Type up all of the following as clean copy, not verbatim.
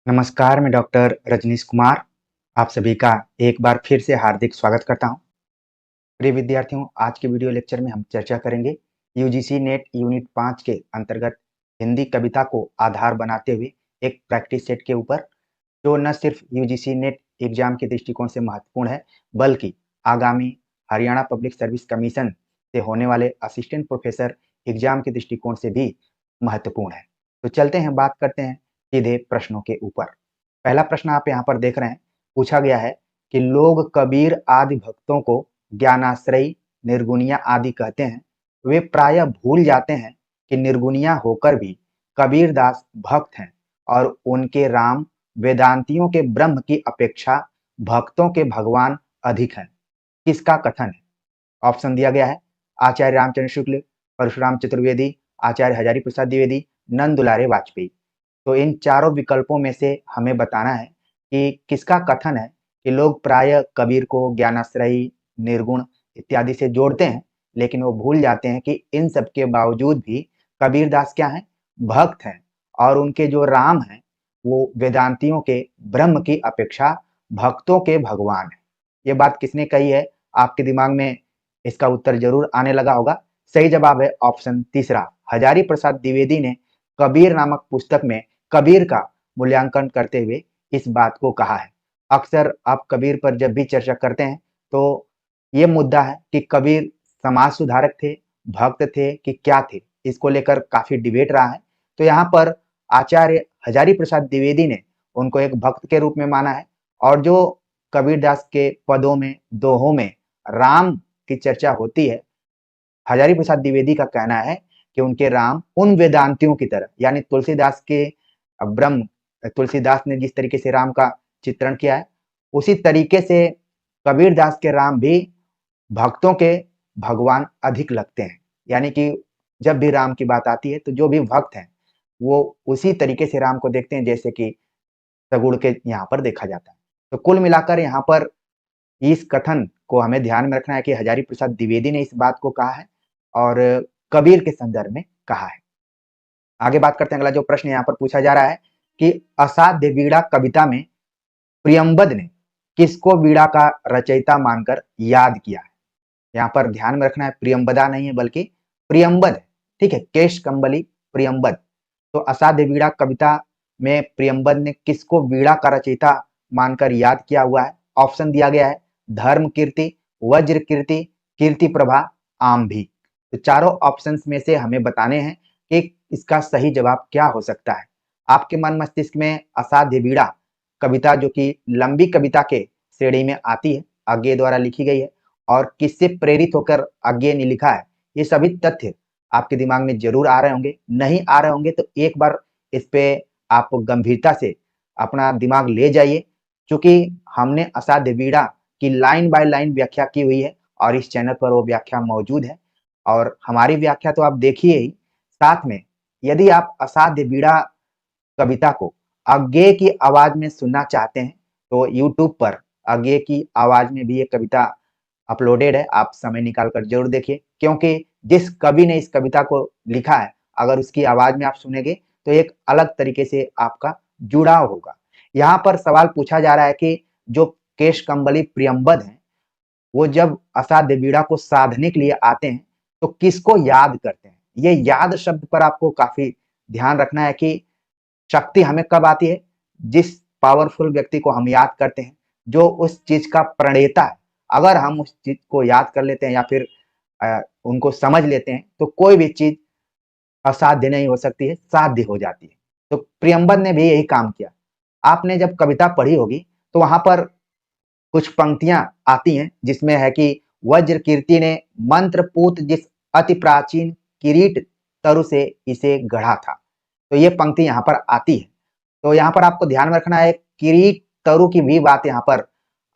नमस्कार, मैं डॉक्टर रजनीश कुमार आप सभी का एक बार फिर से हार्दिक स्वागत करता हूं। प्रिय विद्यार्थियों, आज के वीडियो लेक्चर में हम चर्चा करेंगे यूजीसी नेट यूनिट 5 के अंतर्गत हिंदी कविता को आधार बनाते हुए एक प्रैक्टिस सेट के ऊपर, जो न सिर्फ यूजीसी नेट एग्जाम के दृष्टिकोण से महत्वपूर्ण है, बल्कि आगामी हरियाणा पब्लिक सर्विस कमीशन से होने वाले असिस्टेंट प्रोफेसर एग्जाम के दृष्टिकोण से भी महत्वपूर्ण है। तो चलते हैं, बात करते हैं सीधे प्रश्नों के ऊपर। पहला प्रश्न आप यहाँ पर देख रहे हैं, पूछा गया है कि लोग कबीर आदि भक्तों को ज्ञानाश्रयी निर्गुणिया आदि कहते हैं। वे प्रायः भूल जाते हैं कि निर्गुणिया होकर भी कबीरदास भक्त हैं और उनके राम वेदांतियों के ब्रह्म की अपेक्षा भक्तों के भगवान अधिक हैं। किसका कथन है? ऑप्शन दिया गया है आचार्य रामचंद्र शुक्ल, परशुराम चतुर्वेदी, आचार्य हजारी प्रसाद द्विवेदी, नंद दुलारे वाजपेयी। तो इन चारों विकल्पों में से हमें बताना है कि किसका कथन है कि लोग प्राय कबीर को ज्ञानाश्रयी, निर्गुण इत्यादि से जोड़ते हैं, लेकिन वो भूल जाते हैं कि इन सब के बावजूद भी कबीरदास क्या हैं? भक्त हैं और उनके जो राम हैं वो वेदांतियों के ब्रह्म की अपेक्षा भक्तों के भगवान हैं। ये बात किसने कही है? आपके दिमाग में इसका उत्तर जरूर आने लगा होगा। सही जवाब है ऑप्शन तीसरा, हजारी प्रसाद द्विवेदी ने कबीर नामक पुस्तक में कबीर का मूल्यांकन करते हुए इस बात को कहा है। अक्सर आप कबीर पर जब भी चर्चा करते हैं तो ये मुद्दा है कि कबीर समाज सुधारक थे, भक्त थे कि क्या थे, इसको लेकर काफी डिबेट रहा है। तो यहाँ पर आचार्य हजारी प्रसाद द्विवेदी ने उनको एक भक्त के रूप में माना है और जो कबीरदास के पदों में, दोहों में राम की चर्चा होती है, हजारी प्रसाद द्विवेदी का कहना है कि उनके राम उन वेदांतियों की तरह, यानी तुलसीदास के ब्रह्म, तुलसीदास ने जिस तरीके से राम का चित्रण किया है उसी तरीके से कबीरदास के राम भी भक्तों के भगवान अधिक लगते हैं। यानी कि जब भी राम की बात आती है तो जो भी भक्त हैं वो उसी तरीके से राम को देखते हैं जैसे कि सगुण के यहाँ पर देखा जाता है। तो कुल मिलाकर यहाँ पर इस कथन को हमें ध्यान में रखना है कि हजारी प्रसाद द्विवेदी ने इस बात को कहा है और कबीर के संदर्भ में कहा है। आगे बात करते हैं, अगला जो प्रश्न यहाँ पर पूछा जा रहा है कि असाध्य वीणा कविता में प्रियंबद ने किसको वीणा का रचयिता मानकर याद किया है? यहाँ पर ध्यान में रखना है, प्रियंबदा नहीं है बल्कि प्रियंबद है। ठीक है, केश कंबली प्रियंबद। तो असाध्य वीणा कविता में प्रियंबद ने किसको वीणा का रचयिता मानकर याद किया हुआ है? ऑप्शन दिया गया है धर्म कीर्ति, वज्र कीर्ति, कीर्ति प्रभा, आम्भी। तो चारों ऑप्शंस में से हमें बताने हैं कि इसका सही जवाब क्या हो सकता है। आपके मन मस्तिष्क में असाध्य वीणा कविता, जो कि लंबी कविता के श्रेणी में आती है, अज्ञेय द्वारा लिखी गई है और किससे प्रेरित होकर अज्ञेय ने लिखा है, ये सभी तथ्य आपके दिमाग में जरूर आ रहे होंगे। नहीं आ रहे होंगे तो एक बार इस पे आप गंभीरता से अपना दिमाग ले जाइए, क्योंकि हमने असाध्य वीणा की लाइन बाय लाइन व्याख्या की हुई है और इस चैनल पर वो व्याख्या मौजूद है और हमारी व्याख्या तो आप देखिए ही, साथ में यदि आप असाध्य वीणा कविता को अज्ञेय की आवाज में सुनना चाहते हैं तो यूट्यूब पर अज्ञेय की आवाज में भी ये कविता अपलोडेड है, आप समय निकाल कर जरूर देखिए, क्योंकि जिस कवि ने इस कविता को लिखा है अगर उसकी आवाज में आप सुनेंगे तो एक अलग तरीके से आपका जुड़ाव होगा। यहाँ पर सवाल पूछा जा रहा है कि जो केश कंबली प्रियंबद हैं वो जब असाध्य वीणा को साधने के लिए आते हैं तो किसको याद करते हैं? ये याद शब्द पर आपको काफी ध्यान रखना है कि शक्ति हमें कब आती है? जिस पावरफुल व्यक्ति को हम याद करते हैं, जो उस चीज का प्रणेता है, अगर हम उस चीज को याद कर लेते हैं या फिर उनको समझ लेते हैं तो कोई भी चीज असाध्य नहीं हो सकती है, साध्य हो जाती है। तो प्रियंबद ने भी यही काम किया। आपने जब कविता पढ़ी होगी तो वहां पर कुछ पंक्तियां आती हैं जिसमें है कि वज्र कीर्ति ने मंत्र पूत जिस अति प्राचीन किरीट तरु से इसे गढ़ा था। तो ये पंक्ति यहाँ पर आती है। तो यहाँ पर आपको ध्यान में रखना है, किरीट तरु की भी बात यहाँ पर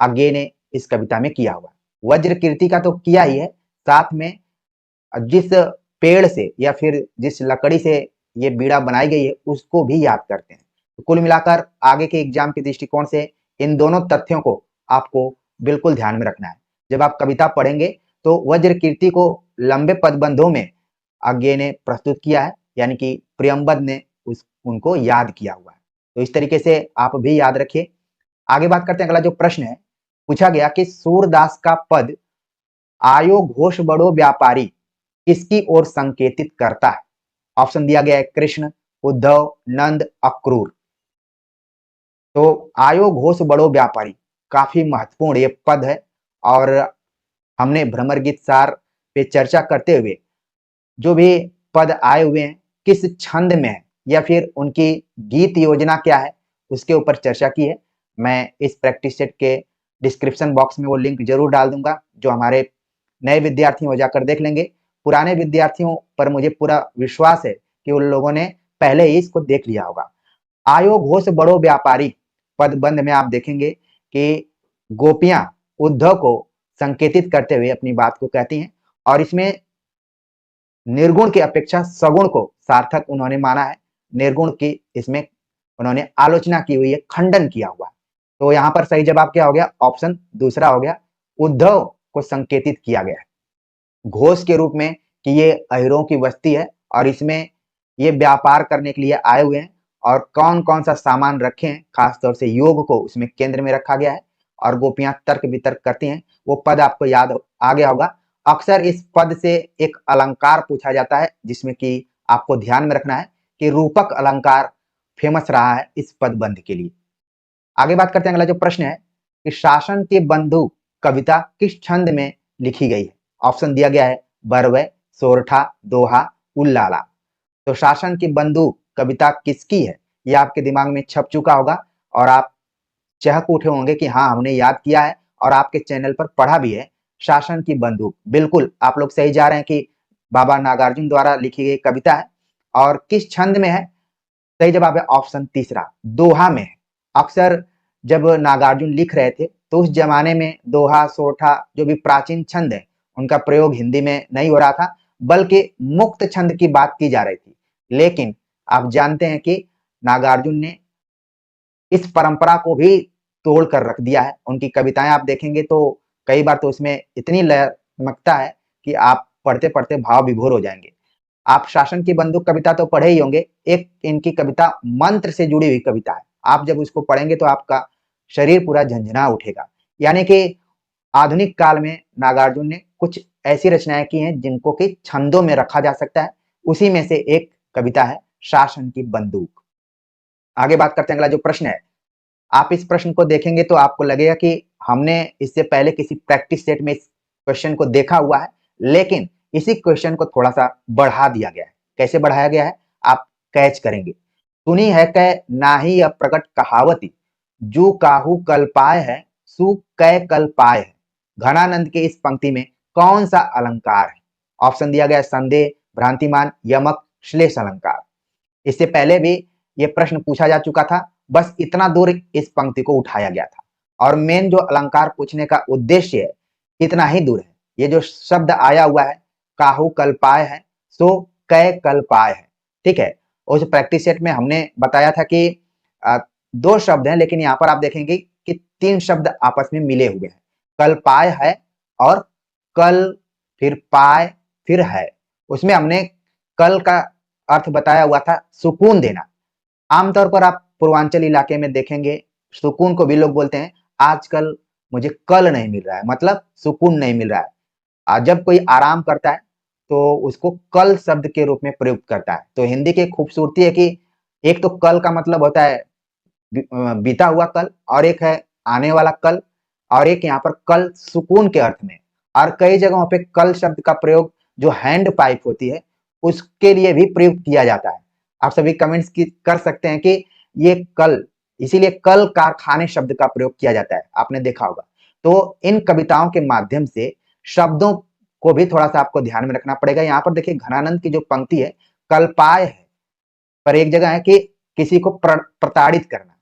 अज्ञेय ने इस कविता में किया हुआ। वज्र कीर्ति का तो किया ही है, साथ में जिस पेड़ से या फिर जिस लकड़ी से ये बीड़ा बनाई गई है उसको भी याद करते हैं। तो कुल मिलाकर आगे के एग्जाम के दृष्टिकोण से इन दोनों तथ्यों को आपको बिल्कुल ध्यान में रखना है। जब आप कविता पढ़ेंगे तो वज्र कीर्ति को लंबे पदबंधों में अज्ञेय ने प्रस्तुत किया है, यानी कि प्रियंबद ने उनको याद किया हुआ है। तो इस तरीके से आप भी याद रखिए। आगे बात करते हैं, अगला जो प्रश्न है पूछा गया कि सूरदास का पद आयो घोष बड़ो व्यापारी किसकी ओर संकेतित करता है? ऑप्शन दिया गया है कृष्ण, उद्धव, नंद, अक्रूर। तो आयो घोष बड़ो व्यापारी काफी महत्वपूर्ण ये पद है, और हमने भ्रमर गीत सार पे चर्चा करते हुए जो भी पद आए हुए हैं किस छंद में है या फिर उनकी गीत योजना क्या है उसके ऊपर चर्चा की है। मैं इस प्रैक्टिस सेट के डिस्क्रिप्शन बॉक्स में वो लिंक जरूर डाल दूंगा, जो हमारे नए विद्यार्थी हो जाकर देख लेंगे। पुराने विद्यार्थियों पर मुझे पूरा विश्वास है कि उन लोगों ने पहले ही इसको देख लिया होगा। आयो घोष बड़ो व्यापारी पदबंध में आप देखेंगे कि गोपियां उद्धव को संकेतित करते हुए अपनी बात को कहती हैं, और इसमें निर्गुण की अपेक्षा सगुण को सार्थक उन्होंने माना है। निर्गुण की इसमें उन्होंने आलोचना की हुई है, खंडन किया हुआ है। तो यहाँ पर सही जवाब क्या हो गया? ऑप्शन दूसरा हो गया, उद्धव को संकेतित किया गया है घोष के रूप में कि ये अहिरों की बस्ती है और इसमें ये व्यापार करने के लिए आए हुए हैं, और कौन कौन सा सामान रखे हैं, खासतौर से योग को उसमें केंद्र में रखा गया है, और गोपियां तर्क वितर्क करती हैं। वो पद आपको याद आ गया होगा। अक्सर इस पद से एक अलंकार पूछा जाता है, जिसमें कि आपको ध्यान में रखना है कि रूपक अलंकार फेमस रहा है इस पदबंध के लिए। आगे बात करते हैं, अगला जो प्रश्न है कि शासन के बंधु कविता किस छंद में लिखी गई है? ऑप्शन दिया गया है बरवै, सोरठा, दोहा, उल्लाला। तो शासन की बंधु कविता किसकी है? यह आपके दिमाग में छप चुका होगा और आप चहक उठे होंगे कि हाँ, हमने याद किया है और आपके चैनल पर पढ़ा भी है। शासन की बंदूक, बिल्कुल आप लोग सही जा रहे हैं कि बाबा नागार्जुन द्वारा लिखी गई कविता है। और किस छंद में है? सही जवाब है ऑप्शन तीसरा, दोहा में है। अक्सर जब नागार्जुन लिख रहे थे तो उस जमाने में दोहा, सोठा जो भी प्राचीन छंद है उनका प्रयोग हिंदी में नहीं हो रहा था, बल्कि मुक्त छंद की बात की जा रही थी। लेकिन आप जानते हैं कि नागार्जुन ने इस परंपरा को भी तोड़ कर रख दिया है। उनकी कविताएं आप देखेंगे तो कई बार तो उसमें इतनी लयमकता है कि आप पढ़ते पढ़ते भाव विभोर हो जाएंगे। आप शासन की बंदूक कविता तो पढ़े ही होंगे। एक इनकी कविता मंत्र से जुड़ी हुई कविता है। आप जब उसको पढ़ेंगे तो आपका शरीर पूरा झंझना उठेगा। यानी कि आधुनिक काल में नागार्जुन ने कुछ ऐसी रचनाएं की हैं जिनको कि छंदों में रखा जा सकता है। उसी में से एक कविता है शासन की बंदूक। आगे बात करते हैं, अगला जो प्रश्न है आप इस प्रश्न को देखेंगे तो आपको लगेगा कि हमने इससे पहले किसी प्रैक्टिस सेट में इस क्वेश्चन को देखा हुआ है, लेकिन इसी क्वेश्चन को थोड़ा सा बढ़ा दिया गया है। कैसे बढ़ाया गया है आप कैच करेंगे। सुनी है कै नाही अप्रकट कहावती, जू काहू कल पाए है, सु कै कल पाए है। घनानंद के इस पंक्ति में कौन सा अलंकार है? ऑप्शन दिया गया संदेह, भ्रांतिमान, यमक, श्लेष अलंकार। इससे पहले भी ये प्रश्न पूछा जा चुका था, बस इतना दूर इस पंक्ति को उठाया गया था, और मेन जो अलंकार पूछने का उद्देश्य है इतना ही दूर है। ये जो शब्द आया हुआ है काहू कल पाए है, सो कै कल पाए है, ठीक है। उस प्रैक्टिस सेट में हमने बताया था कि दो शब्द हैं, लेकिन यहाँ पर आप देखेंगे कि तीन शब्द आपस में मिले हुए हैं। कल पाए है और कल फिर पाए फिर है। उसमें हमने कल का अर्थ बताया हुआ था सुकून देना। आमतौर पर आप पूर्वांचल इलाके में देखेंगे सुकून को भी लोग बोलते हैं आजकल मुझे कल नहीं मिल रहा है, मतलब सुकून नहीं मिल रहा है। जब कोई आराम करता है तो उसको कल शब्द के रूप में प्रयुक्त करता है। तो हिंदी की खूबसूरती है कि एक तो कल का मतलब होता है बीता हुआ कल, और एक है आने वाला कल, और एक यहाँ पर कल सुकून के अर्थ में। और कई जगहों पे कल शब्द का प्रयोग जो हैंड पाइप होती है उसके लिए भी प्रयुक्त किया जाता है। आप सभी कमेंट्स कर सकते हैं कि ये कल, इसीलिए कल कारखाने शब्द का प्रयोग किया जाता है, आपने देखा होगा। तो इन कविताओं के माध्यम से शब्दों को भी थोड़ा सा आपको ध्यान में रखना पड़ेगा। यहाँ पर देखिए घनानंद की जो पंक्ति है कल्पाय है, पर एक जगह है कि किसी को प्रताड़ित करना।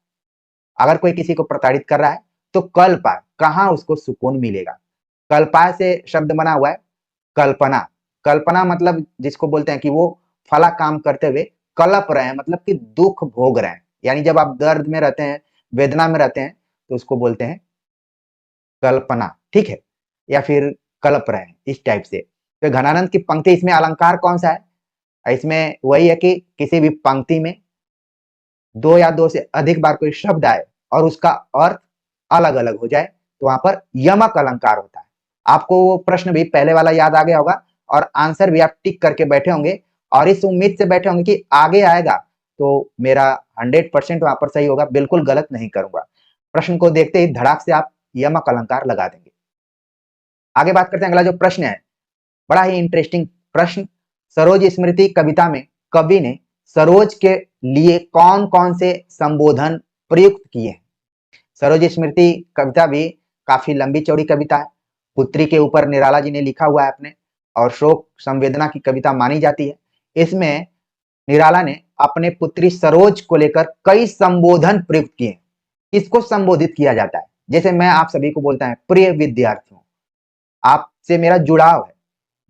अगर कोई किसी को प्रताड़ित कर रहा है तो कल्पाय, कहाँ उसको सुकून मिलेगा। कल्पाय से शब्द बना हुआ है कल्पना। कल्पना मतलब जिसको बोलते हैं कि वो फला काम करते हुए कलप रहे हैं, मतलब कि दुख भोग रहे हैं। यानी जब आप दर्द में रहते हैं, वेदना में रहते हैं, तो उसको बोलते हैं कल्पना, ठीक है, या फिर कल्प रहे हैं, इस टाइप से। तो घनानंद की पंक्ति, इसमें अलंकार कौन सा है? इसमें वही है कि किसी भी पंक्ति में दो या दो से अधिक बार कोई शब्द आए और उसका अर्थ अलग अलग हो जाए तो वहां पर यमक अलंकार होता है। आपको वो प्रश्न भी पहले वाला याद आ गया होगा और आंसर भी आप टिक करके बैठे होंगे और इस उम्मीद से बैठे होंगे कि आगे आएगा तो मेरा 100% वहां पर सही होगा, बिल्कुल गलत नहीं करूंगा। प्रश्न को देखते ही धड़ाक से आप यमक अलंकार लगा देंगे। आगे बात करते हैं, अगला जो प्रश्न है बड़ा ही इंटरेस्टिंग प्रश्न। सरोज स्मृति कविता में कवि ने सरोज के लिए कौन कौन से संबोधन प्रयुक्त किए हैं? सरोज स्मृति कविता भी काफी लंबी चौड़ी कविता है। पुत्री के ऊपर निराला जी ने लिखा हुआ है अपने, और शोक संवेदना की कविता मानी जाती है। इसमें निराला ने अपने पुत्री सरोज को लेकर कई संबोधन प्रयुक्त किए। इसको संबोधित किया जाता है, जैसे मैं आप सभी को बोलता है, प्रिय विद्यार्थियों, आपसे मेरा जुड़ाव है।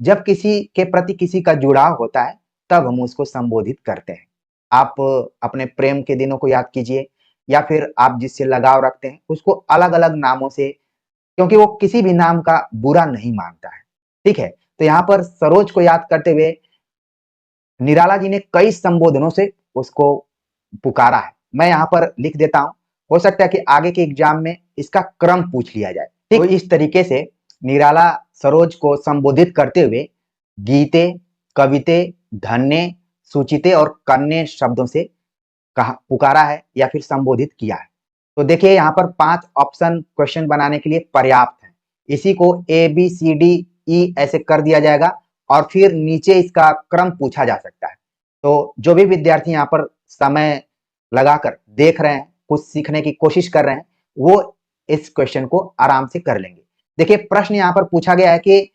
जब किसी के प्रति किसी का जुड़ाव होता है तब हम उसको संबोधित करते हैं। आप अपने प्रेम के दिनों को याद कीजिए या फिर आप जिससे लगाव रखते हैं उसको अलग अलग नामों से, क्योंकि वो किसी भी नाम का बुरा नहीं मानता है। ठीक है, तो यहाँ पर सरोज को याद करते हुए निराला जी ने कई संबोधनों से उसको पुकारा है। मैं यहाँ पर लिख देता हूं, हो सकता है कि आगे के एग्जाम में इसका क्रम पूछ लिया जाए। तो इस तरीके से निराला सरोज को संबोधित करते हुए गीते, कविते, धन्य, सूचिते और कन्ये शब्दों से कहा, पुकारा है या फिर संबोधित किया है। तो देखिए यहाँ पर 5 ऑप्शन क्वेश्चन बनाने के लिए पर्याप्त है। इसी को A B C D E ऐसे कर दिया जाएगा और फिर नीचे इसका क्रम पूछा जा सकता है। तो जो भी विद्यार्थी यहाँ पर समय लगाकर देख रहे हैं, कुछ सीखने की कोशिश कर रहे हैं, वो इस क्वेश्चन को आराम से कर लेंगे। देखिए प्रश्न यहाँ पर पूछा गया है कि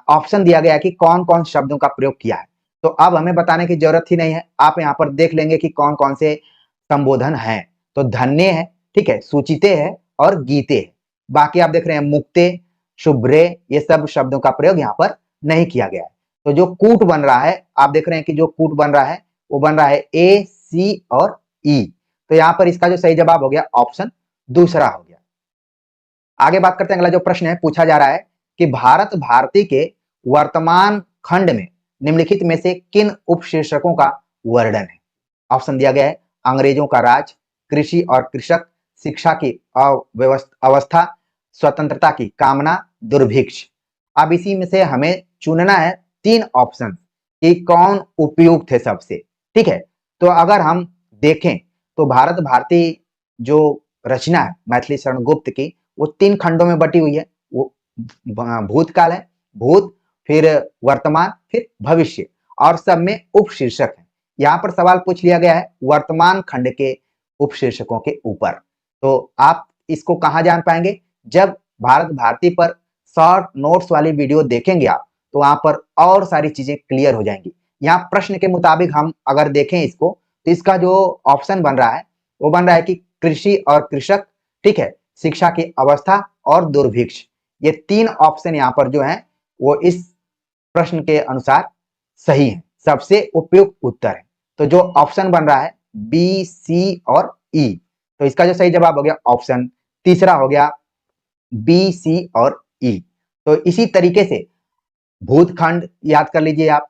ऑप्शन दिया गया है कि कौन कौन शब्दों का प्रयोग किया है। तो अब हमें बताने की जरूरत ही नहीं है, आप यहाँ पर देख लेंगे कि कौन कौन से संबोधन हैं। तो धन्य है, ठीक है, सूचिते है और गीते है। बाकी आप देख रहे हैं मुक्ते, शुभ्रे, ये सब शब्दों का प्रयोग यहाँ पर नहीं किया गया है। तो जो कूट बन रहा है, आप देख रहे हैं कि जो कूट बन रहा है वो बन रहा है ए, सी और ई। तो यहाँ पर इसका जो सही जवाब हो गया ऑप्शन दूसरा हो गया। आगे बात करते हैं, अगला जो प्रश्न है पूछा जा रहा है कि भारत भारती के वर्तमान खंड में निम्नलिखित में से किन उपशीर्षकों का वर्णन है? ऑप्शन दिया गया है अंग्रेजों का राज, कृषि और कृषक, शिक्षा की अवस्था, स्वतंत्रता की कामना, दुर्भिक्ष। अब इसी में से हमें चुनना है 3 ऑप्शन कि कौन उपयुक्त है सबसे। ठीक है, तो अगर हम देखें तो भारत भारती जो रचना है मैथिली शरण गुप्त की, वो 3 खंडों में बटी हुई है। वो भूतकाल है, भूत, फिर वर्तमान, फिर भविष्य, और सब में उपशीर्षक है। यहाँ पर सवाल पूछ लिया गया है वर्तमान खंड के उपशीर्षकों के ऊपर। तो आप इसको कहाँ जान पाएंगे? जब भारत भारती पर शॉर्ट नोट्स वाली वीडियो देखेंगे आप, तो वहां पर और सारी चीजें क्लियर हो जाएंगी। यहाँ प्रश्न के मुताबिक हम अगर देखें इसको, तो इसका जो ऑप्शन बन रहा है वो बन रहा है कि कृषि और कृषक, ठीक है, शिक्षा की अवस्था और दुर्भिक्ष। ये 3 ऑप्शन यहाँ पर जो है वो इस प्रश्न के अनुसार सही है, सबसे उपयुक्त उत्तर है। तो जो ऑप्शन बन रहा है बी, सी और ई, तो इसका जो सही जवाब हो गया ऑप्शन तीसरा हो गया बी, सी और ई। तो इसी तरीके से भूतखंड याद कर लीजिए आप,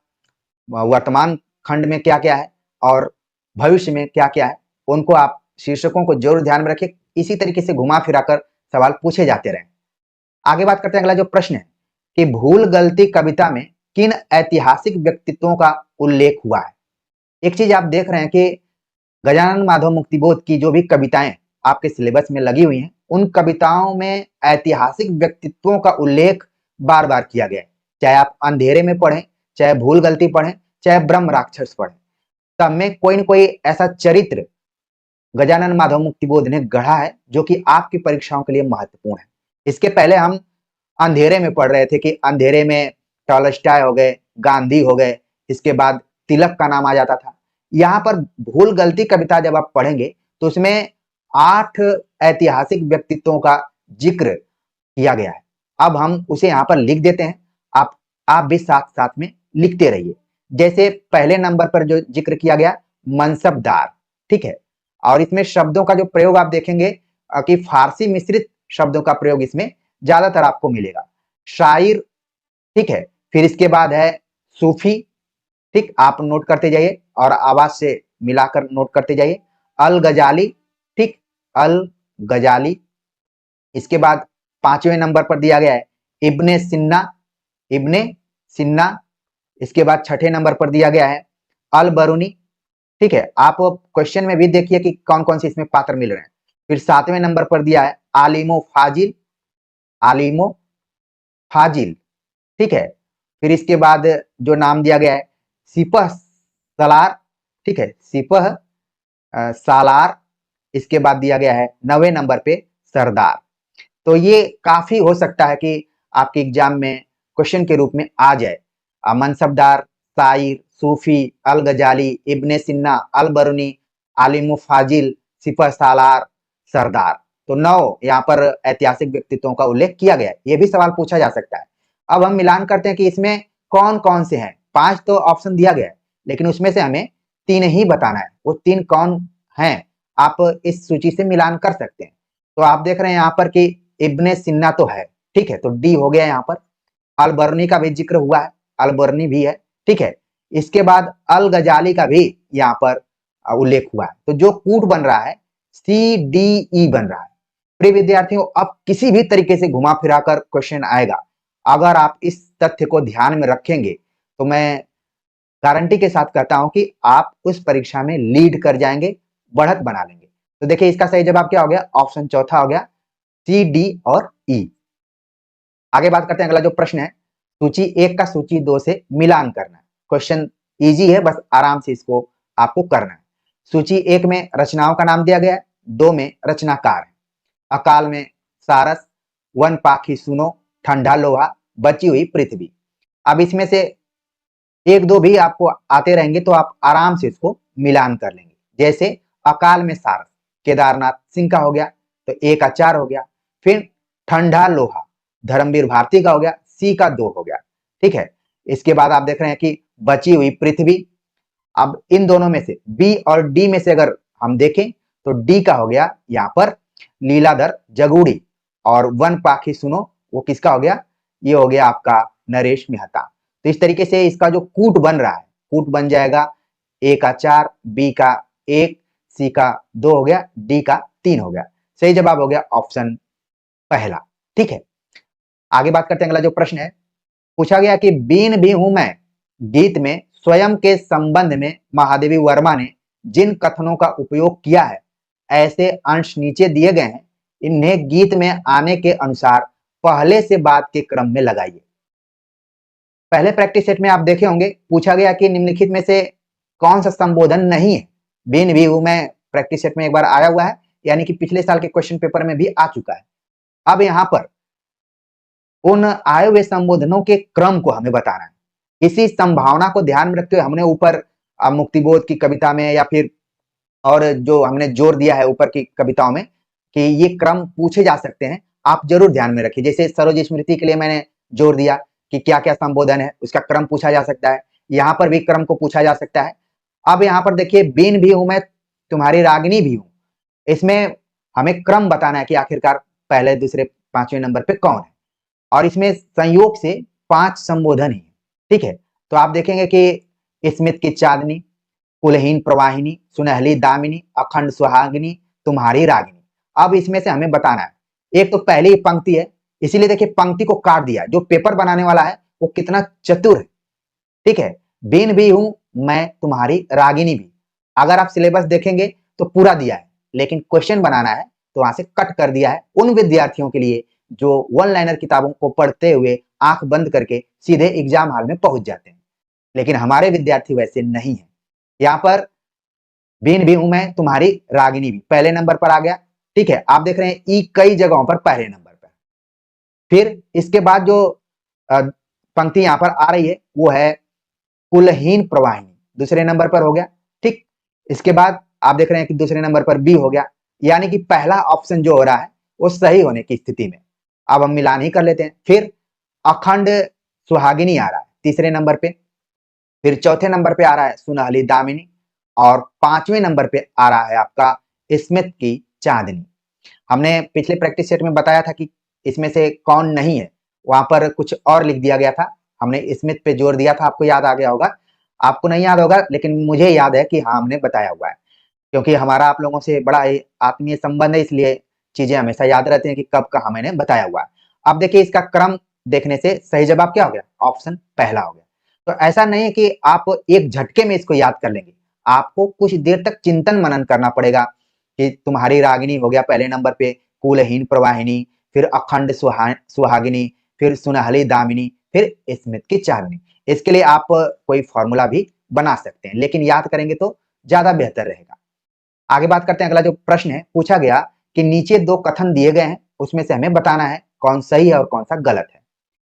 वर्तमान खंड में क्या क्या है और भविष्य में क्या क्या है, उनको आप शीर्षकों को जरूर ध्यान में रखें। इसी तरीके से घुमा फिरा कर सवाल पूछे जाते रहे। आगे बात करते हैं, अगला जो प्रश्न है कि भूल गलती कविता में किन ऐतिहासिक व्यक्तित्वों का उल्लेख हुआ है? एक चीज आप देख रहे हैं कि गजानन माधव मुक्तिबोध की जो भी कविताएं आपके सिलेबस में लगी हुई हैं, उन कविताओं में ऐतिहासिक व्यक्तित्वों का उल्लेख बार बार किया गया है। चाहे आप अंधेरे में पढ़ें, चाहे भूल गलती पढ़ें, चाहे ब्रह्म राक्षस पढ़ें, सब में कोई न कोई ऐसा चरित्र गजानन माधव मुक्तिबोध ने गढ़ा है जो कि आपकी परीक्षाओं के लिए महत्वपूर्ण है। इसके पहले हम अंधेरे में पढ़ रहे थे कि अंधेरे में टॉलस्टॉय हो गए, गांधी हो गए, इसके बाद तिलक का नाम आ जाता था। यहाँ पर भूल गलती कविता जब आप पढ़ेंगे तो उसमें 8 ऐतिहासिक व्यक्तित्वों का जिक्र किया गया है। अब हम उसे यहाँ पर लिख देते हैं, आप भी साथ साथ में लिखते रहिए। जैसे पहले नंबर पर जो जिक्र किया गया मनसबदार, ठीक है, और इसमें शब्दों का जो प्रयोग आप देखेंगे कि फारसी मिश्रित शब्दों का प्रयोग इसमें ज्यादातर आपको मिलेगा। शायर, ठीक है, फिर इसके बाद है सूफी, ठीक, आप नोट करते जाइए और आवाज से मिलाकर नोट करते जाइए। अल गजाली, ठीक, अल गजाली। इसके बाद 5वें नंबर पर दिया गया है इब्ने सिन्ना, इब्ने सिन्ना। इसके बाद 6ठे नंबर पर दिया गया है अल बरूनी, ठीक है। आप क्वेश्चन में भी देखिए कि कौन कौन से इसमें पात्र मिल रहे हैं। फिर 7वें नंबर पर दिया है आलिमो फाजिल, आलिमो फाजिल, ठीक है। फिर इसके बाद जो नाम दिया गया है सिपह सलार, ठीक है, सिपह सालार। इसके बाद दिया गया है 9वें नंबर पे सरदार। तो ये काफी हो सकता है कि आपके एग्जाम में क्वेश्चन के रूप में आ जाए। मनसबदार, शायर, सूफी, अल गजाली, इब्ने सिन्ना, अल बरूनी, आलिम फाजिल, सिपह सालार, सरदार। तो 9 यहाँ पर ऐतिहासिक व्यक्तित्वों का उल्लेख किया गया है। ये भी सवाल पूछा जा सकता है। अब हम मिलान करते हैं कि इसमें कौन कौन से हैं। 5 तो ऑप्शन दिया गया है, लेकिन उसमें से हमें 3 ही बताना है। वो 3 कौन हैं, आप इस सूची से मिलान कर सकते हैं। तो आप देख रहे हैं यहाँ पर कि इब्ने सिन्ना तो है, ठीक है, तो डी हो गया यहाँ पर। अल बरनी का भी जिक्र हुआ है, अल बरनी भी है, ठीक है। इसके बाद अल गजाली का भी यहाँ पर उल्लेख हुआ है। तो जो कूट बन रहा है CDE बन रहा है। प्रिय विद्यार्थियों, अब किसी भी तरीके से घुमा फिरा कर क्वेश्चन आएगा, अगर आप इस तथ्य को ध्यान में रखेंगे तो मैं गारंटी के साथ कहता हूं कि आप उस परीक्षा में लीड कर जाएंगे, बढ़त बना लेंगे। तो देखिए इसका सही जवाब क्या हो गया, ऑप्शन चौथा हो गया, CD और E। आगे बात करते हैं, अगला जो प्रश्न है, सूची 1 का सूची 2 से मिलान करना है। क्वेश्चन इजी है, बस आराम से इसको आपको करना है। सूची 1 में रचनाओं का नाम दिया गया है, 2 में रचनाकार है। अकाल में सारस, वन पाखी सुनो, ठंडा लोहा, बची हुई पृथ्वी। अब इसमें से 1-2 भी आपको आते रहेंगे तो आप आराम से इसको मिलान कर लेंगे। जैसे अकाल में सारस, केदारनाथ सिंह का हो गया, तो 1 का 4 हो गया। फिर ठंडा लोहा, धर्मवीर भारती का हो गया, C का 2 हो गया, ठीक है। इसके बाद आप देख रहे हैं कि बची हुई पृथ्वी। अब इन दोनों में से B और D में से अगर हम देखें तो D का हो गया यहाँ पर लीलाधर जगूड़ी, और वन पाखी सुनो वो किसका हो गया, ये हो गया आपका नरेश मेहता। तो इस तरीके से इसका जो कूट बन रहा है, कूट बन जाएगा A का 4, B का 1, C का 2 हो गया, D का 3 हो गया। सही जवाब हो गया ऑप्शन पहला, ठीक है। आगे बात करते हैं, अगला जो प्रश्न है, पूछा गया कि बीन भी हूं मैं गीत में स्वयं के संबंध में महादेवी वर्मा ने जिन कथनों का उपयोग किया है, ऐसे अंश नीचे दिए गए हैं, इन्हें गीत में आने के अनुसार पहले से बाद के क्रम में लगाइए। पहले प्रैक्टिस सेट में आप देखे होंगे, पूछा गया कि निम्नलिखित में से कौन सा संबोधन नहीं है। बीन भी हूं मैं प्रैक्टिस सेट में एक बार आया हुआ है, यानी कि पिछले साल के क्वेश्चन पेपर में भी आ चुका है। अब यहाँ पर उन आए हुए संबोधनों के क्रम को हमें बताना है। इसी संभावना को ध्यान में रखते हुए हमने ऊपर मुक्तिबोध की कविता में या फिर और जो हमने जोर दिया है ऊपर की कविताओं में कि ये क्रम पूछे जा सकते हैं, आप जरूर ध्यान में रखिए। जैसे सरोज स्मृति के लिए मैंने जोर दिया कि क्या क्या संबोधन है, उसका क्रम पूछा जा सकता है। यहाँ पर भी क्रम को पूछा जा सकता है। अब यहाँ पर देखिए, बीन भी हूं मैं तुम्हारी रागिनी भी हूं, इसमें हमें क्रम बताना है कि आखिरकार पहले दूसरे 5वें नंबर पे कौन है, और इसमें संयोग से 5 संबोधन ही, ठीक है। तो आप देखेंगे कि स्मित की चांदनी, कुलहीन प्रवाहिनी, सुनहली दामिनी, अखंड सुहागिनी, तुम्हारी रागिनी। अब इसमें से हमें बताना है, एक तो पहली पंक्ति है, इसीलिए देखिए पंक्ति को काट दिया। जो पेपर बनाने वाला है वो कितना चतुर है, ठीक है। बीन भी हूं मैं तुम्हारी रागिनी भी, अगर आप सिलेबस देखेंगे तो पूरा दिया है, लेकिन क्वेश्चन बनाना है तो वहां से कट कर दिया है उन विद्यार्थियों के लिए जो वन लाइनर किताबों को पढ़ते हुए आंख बंद करके सीधे एग्जाम हॉल में पहुंच जाते हैं। लेकिन हमारे विद्यार्थी वैसे नहीं है। यहाँ पर बीन भी हूं मैं तुम्हारी रागिनी भी पहले नंबर पर आ गया, ठीक है। आप देख रहे हैं ई कई जगहों पर पहले नंबर पर। फिर इसके बाद जो पंक्ति यहाँ पर आ रही है वो है कुलहीन प्रवाहिनी, दूसरे नंबर पर हो गया, ठीक। इसके बाद आप देख रहे हैं कि दूसरे नंबर पर बी हो गया, यानी कि पहला ऑप्शन जो हो रहा है वो सही होने की स्थिति में। अब हम मिलान ही कर लेते हैं। फिर अखंड सुहागिनी आ रहा है तीसरे नंबर पे, फिर चौथे नंबर पे आ रहा है सुनहली दामिनी, और 5वें नंबर पे आ रहा है आपका स्मित की चांदनी। हमने पिछले प्रैक्टिस सेट में बताया था कि इसमें से कौन नहीं है, वहां पर कुछ और लिख दिया गया था, हमने स्मित पे जोर दिया था, आपको याद आ गया होगा। आपको नहीं याद होगा लेकिन मुझे याद है कि हाँ हमने बताया हुआ है। क्योंकि हमारा आप लोगों से बड़ा ही आत्मीय संबंध है, इसलिए चीजें हमेशा याद रहती हैं कि कब कहाँ मैंने बताया हुआ है। अब देखिए इसका क्रम देखने से सही जवाब क्या हो गया, ऑप्शन पहला हो गया। तो ऐसा नहीं है कि आप एक झटके में इसको याद कर लेंगे, आपको कुछ देर तक चिंतन मनन करना पड़ेगा कि तुम्हारी रागिनी हो गया पहले नंबर पे, कुलहीन प्रवाहिनी, फिर अखंड सुहागिनी, फिर सुनहली दामिनी, फिर स्मित की चांदनी। इसके लिए आप कोई फॉर्मूला भी बना सकते हैं, लेकिन याद करेंगे तो ज्यादा बेहतर रहेगा। आगे बात करते हैं, अगला जो प्रश्न है पूछा गया कि नीचे दो कथन दिए गए हैं, उसमें से हमें बताना है कौन सही है और कौन सा गलत है।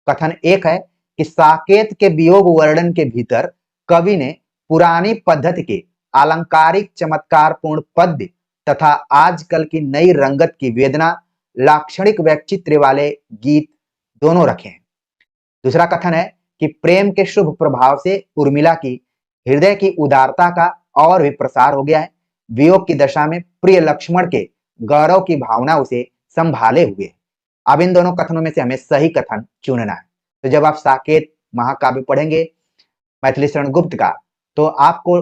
कथन एक है कि साकेत के वियोग वर्णन के भीतर कवि ने पुरानी पद्धति के अलंकारिक चमत्कारपूर्ण पद्य तथा आजकल की नई रंगत की वेदना लाक्षणिक व्यक्तित्व वाले गीत दोनों रखे हैं। दूसरा कथन है कि प्रेम के शुभ प्रभाव से उर्मिला की हृदय की उदारता का और भी प्रसार हो गया है, वियोग की दशा में प्रिय लक्ष्मण के गौरव की भावना उसे संभाले हुए। अब इन दोनों कथनों में से हमें सही कथन चुनना है। तो जब आप साकेत महाकाव्य पढ़ेंगे मैथिली शरण गुप्त का, तो आपको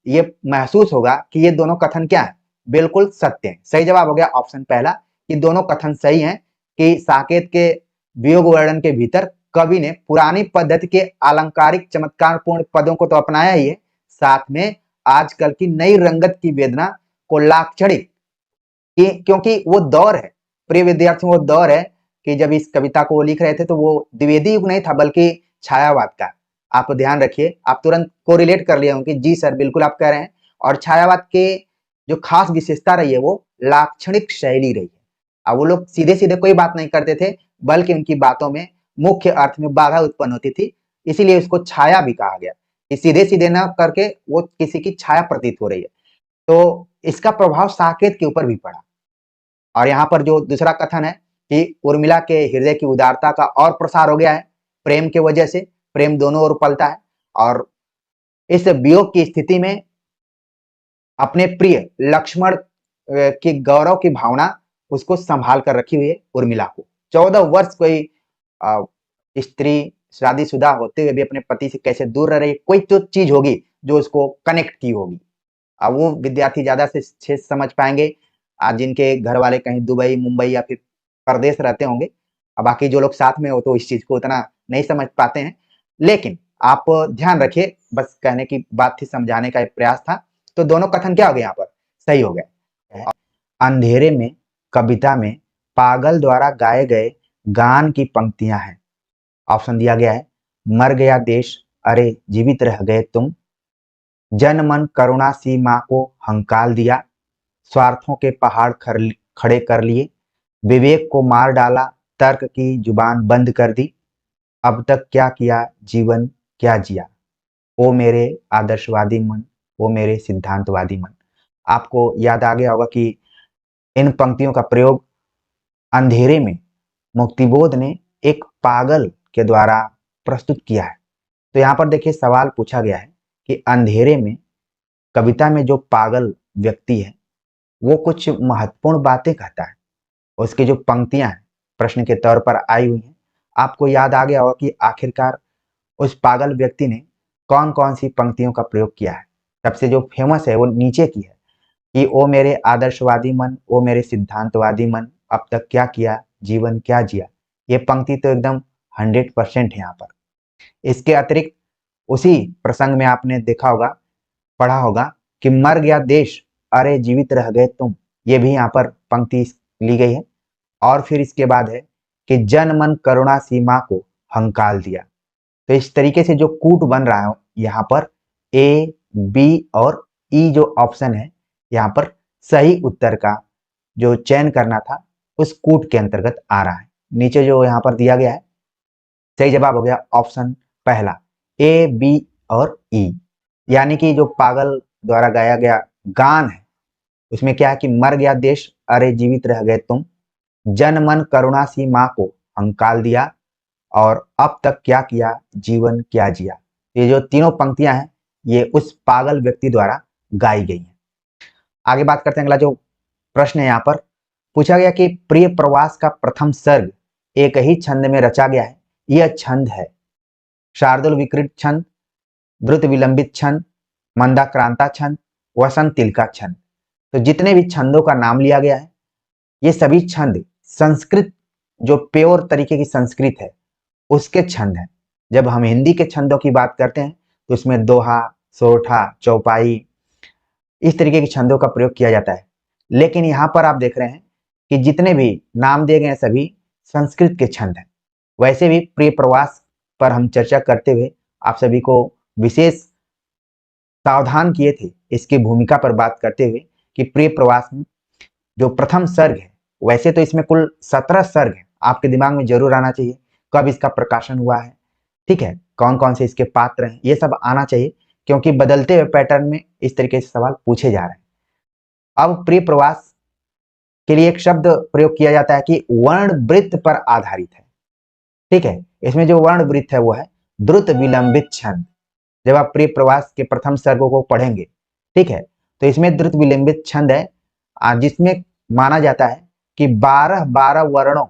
ये महसूस होगा कि ये दोनों कथन क्या है, बिल्कुल सत्य है। सही जवाब हो गया ऑप्शन पहला कि दोनों कथन सही हैं कि साकेत के वियोग वर्णन के भीतर कवि ने पुरानी पद्धति के अलंकारिक चमत्कारपूर्ण पदों को तो अपनाया ही है, साथ में आजकल की नई रंगत की वेदना को लाक्षणिक, क्योंकि वो दौर है, प्रिय विद्यार्थियों, वो दौर है कि जब इस कविता को लिख रहे थे तो वो द्विवेदी युग नहीं था बल्कि छायावाद का। आप ध्यान रखिए, आप तुरंत कोरिलेट कर लिए होंगे, जी सर बिल्कुल आप कह रहे हैं। और छायावाद के जो खास विशेषता रही है वो लाक्षणिक शैली रही है। अब वो लोग सीधे सीधे कोई बात नहीं करते थे, बल्कि उनकी बातों में मुख्य अर्थ में बाधा उत्पन्न होती थी, इसीलिए उसको छाया भी कहा गया कि सीधे सीधे न करके वो किसी की छाया प्रतीत हो रही है। तो इसका प्रभाव साकेत के ऊपर भी पड़ा। और यहाँ पर जो दूसरा कथन है कि उर्मिला के हृदय की उदारता का और प्रसार हो गया है प्रेम के वजह से, प्रेम दोनों ओर पलता है, और इस वियोग की स्थिति में अपने प्रिय लक्ष्मण की गौरव की भावना उसको संभाल कर रखी हुई है उर्मिला को। 14 वर्ष कोई स्त्री शादीशुदा होते हुए भी अपने पति से कैसे दूर रह रही है, कोई तो चीज होगी जो उसको कनेक्ट की होगी। अब वो विद्यार्थी ज्यादा से समझ पाएंगे जिनके घर वाले कहीं दुबई मुंबई या फिर परदेश रहते होंगे। अब बाकी जो लोग साथ में हो तो इस चीज को उतना नहीं समझ पाते हैं, लेकिन आप ध्यान रखिए, बस कहने की बात थी, समझाने का एक प्रयास था। तो दोनों कथन क्या हो गए, यहाँ पर सही हो गए। अंधेरे में कविता में पागल द्वारा गाए गए गान की पंक्तियां हैं। ऑप्शन दिया गया है, मर गया देश अरे जीवित रह गए तुम, जन मन करुणा सी माँ को हंकाल दिया, स्वार्थों के पहाड़ खड़े कर लिए, विवेक को मार डाला, तर्क की जुबान बंद कर दी, अब तक क्या किया जीवन क्या जिया, ओ मेरे आदर्शवादी मन, ओ मेरे सिद्धांतवादी मन। आपको याद आ गया होगा कि इन पंक्तियों का प्रयोग अंधेरे में मुक्तिबोध ने एक पागल के द्वारा प्रस्तुत किया है। तो यहाँ पर देखिए सवाल पूछा गया है कि अंधेरे में कविता में जो पागल व्यक्ति है वो कुछ महत्वपूर्ण बातें कहता है, उसकी जो पंक्तियां हैं प्रश्न के तौर पर आई हुई हैं। आपको याद आ गया होगा कि आखिरकार उस पागल व्यक्ति ने कौन कौन सी पंक्तियों का प्रयोग किया है। सबसे जो फेमस है वो नीचे की है कि ओ मेरे आदर्शवादी मन, ओ मेरे सिद्धांतवादी मन, अब तक क्या किया जीवन क्या जिया। ये पंक्ति तो एकदम 100% है यहाँ पर। इसके अतिरिक्त उसी प्रसंग में आपने देखा होगा, पढ़ा होगा कि मर गया देश अरे जीवित रह गए तुम, ये भी यहाँ पर पंक्ति ली गई है। और फिर इसके बाद है कि जन मन करुणा सीमा को हंकाल दिया। तो इस तरीके से जो कूट बन रहा है यहाँ पर ए बी और ई जो ऑप्शन है यहाँ पर सही उत्तर का जो चयन करना था उस कूट के अंतर्गत आ रहा है। नीचे जो यहाँ पर दिया गया है सही जवाब हो गया ऑप्शन पहला, ए बी और ई। यानी कि जो पागल द्वारा गाया गया गान है उसमें क्या है कि मर गया देश अरे जीवित रह गए तुम, जन मन करुणा सी माँ को हंकाल दिया, और अब तक क्या किया जीवन क्या जिया। ये जो तीनों पंक्तियां हैं ये उस पागल व्यक्ति द्वारा गाई गई हैं। आगे बात करते हैं, अगला जो प्रश्न है यहाँ पर पूछा गया कि प्रिय प्रवास का प्रथम सर्ग एक ही छंद में रचा गया है, यह छंद है शार्दुल विकृत छंद, द्रुत विलंबित छंद, मंदाक्रांता छंद, वसंत तिलका छंद। तो जितने भी छंदों का नाम लिया गया है ये सभी छंद संस्कृत, जो प्योर तरीके की संस्कृत है उसके छंद हैं। जब हम हिंदी के छंदों की बात करते हैं तो इसमें दोहा, सोरठा, चौपाई, इस तरीके के छंदों का प्रयोग किया जाता है। लेकिन यहाँ पर आप देख रहे हैं कि जितने भी नाम दिए गए हैं सभी संस्कृत के छंद हैं। वैसे भी प्रिय प्रवास पर हम चर्चा करते हुए आप सभी को विशेष सावधान किए थे इसकी भूमिका पर बात करते हुए कि प्रिय प्रवास में जो प्रथम सर्ग है, वैसे तो इसमें कुल 17 सर्ग है, आपके दिमाग में जरूर आना चाहिए कब इसका प्रकाशन हुआ है, ठीक है, कौन कौन से इसके पात्र हैं, ये सब आना चाहिए क्योंकि बदलते हुए पैटर्न में इस तरीके से सवाल पूछे जा रहे हैं। अब प्रिय प्रवास के लिए एक शब्द प्रयोग किया जाता है कि वर्ण वृत्त पर आधारित है, ठीक है। इसमें जो वर्ण वृत्त है वो है द्रुत विलंबित छंद। जब आप प्रिय प्रवास के प्रथम सर्गों को पढ़ेंगे, ठीक है, तो इसमें द्रुत विलंबित छंद है जिसमें माना जाता है कि 12 वर्णों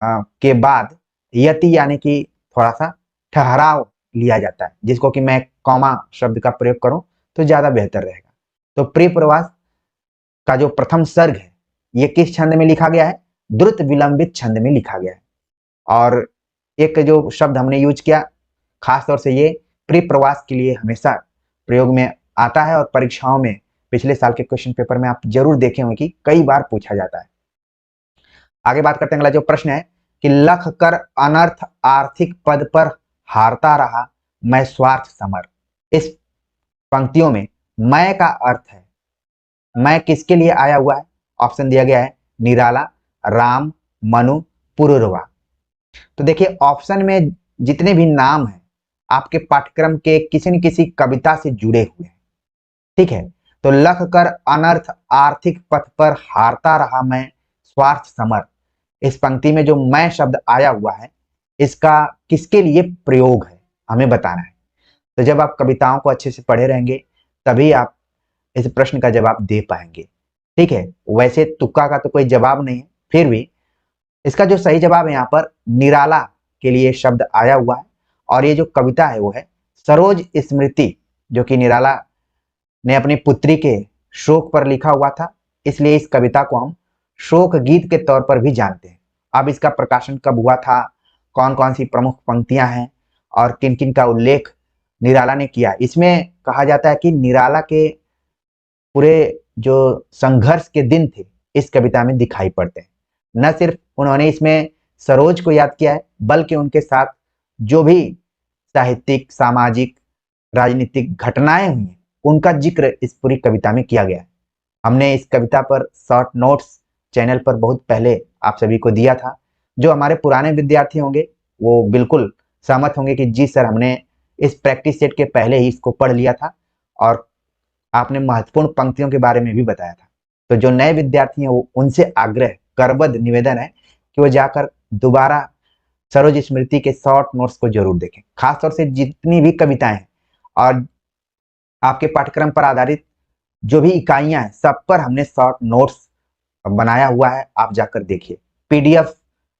के बाद यति यानी कि थोड़ा सा ठहराव लिया जाता है, जिसको कि मैं कॉमा शब्द का प्रयोग करूं तो ज्यादा बेहतर रहेगा। तो प्रिय प्रवास का जो प्रथम सर्ग है ये किस छंद में लिखा गया है? द्रुत विलंबित छंद में लिखा गया है। और एक जो शब्द हमने यूज किया खास तौर से ये प्रिय प्रवास के लिए हमेशा प्रयोग में आता है और परीक्षाओं में पिछले साल के क्वेश्चन पेपर में आप जरूर देखे होंगे कि कई बार पूछा जाता है। आगे बात करते हैं, अगला जो प्रश्न है कि लख कर अनर्थ आर्थिक पद पर हारता रहा मैं स्वार्थ समर। इस पंक्तियों में मैं का अर्थ है, मैं किसके लिए आया हुआ है? ऑप्शन दिया गया है निराला, राम, मनु, पुरुरवा। तो देखिए ऑप्शन में जितने भी नाम हैं आपके पाठ्यक्रम के किसी न किसी कविता से जुड़े हुए हैं, ठीक है। तो लख कर अनर्थ आर्थिक पथ पर हारता रहा मैं स्वार्थ समर, इस पंक्ति में जो मैं शब्द आया हुआ है इसका किसके लिए प्रयोग है हमें बताना है। तो जब आप कविताओं को अच्छे से पढ़े रहेंगे तभी आप इस प्रश्न का जवाब दे पाएंगे, ठीक है। वैसे तुक्का का तो कोई जवाब नहीं है, फिर भी इसका जो सही जवाब है यहाँ पर निराला के लिए शब्द आया हुआ है। और ये जो कविता है वो है सरोज स्मृति, जो कि निराला ने अपनी पुत्री के शोक पर लिखा हुआ था, इसलिए इस कविता को हम शोक गीत के तौर पर भी जानते हैं। अब इसका प्रकाशन कब हुआ था, कौन कौन सी प्रमुख पंक्तियां हैं और किन किन का उल्लेख निराला ने किया, इसमें कहा जाता है कि निराला के पूरे जो संघर्ष के दिन थे इस कविता में दिखाई पड़ते हैं। न सिर्फ उन्होंने इसमें सरोज को याद किया है बल्कि उनके साथ जो भी साहित्यिक, सामाजिक, राजनीतिक घटनाएं हुई हैं उनका जिक्र इस पूरी कविता में किया गया है। हमने इस कविता पर शॉर्ट नोट्स चैनल पर बहुत पहले आप सभी को दिया था। जो हमारे पुराने विद्यार्थी होंगे वो बिल्कुल सहमत होंगे कि जी सर हमने इस प्रैक्टिस सेट के पहले ही इसको पढ़ लिया था और आपने महत्वपूर्ण पंक्तियों के बारे में भी बताया था। तो जो नए विद्यार्थी हैं वो उनसे आग्रह करबद्ध निवेदन है कि वो जाकर दोबारा सरोज स्मृति के शॉर्ट नोट्स को जरूर देखें। खासतौर से जितनी भी कविताएं हैं और आपके पाठ्यक्रम पर आधारित जो भी इकाइयां हैं सब पर हमने शॉर्ट नोट्स बनाया हुआ है, आप जाकर देखिए। पीडीएफ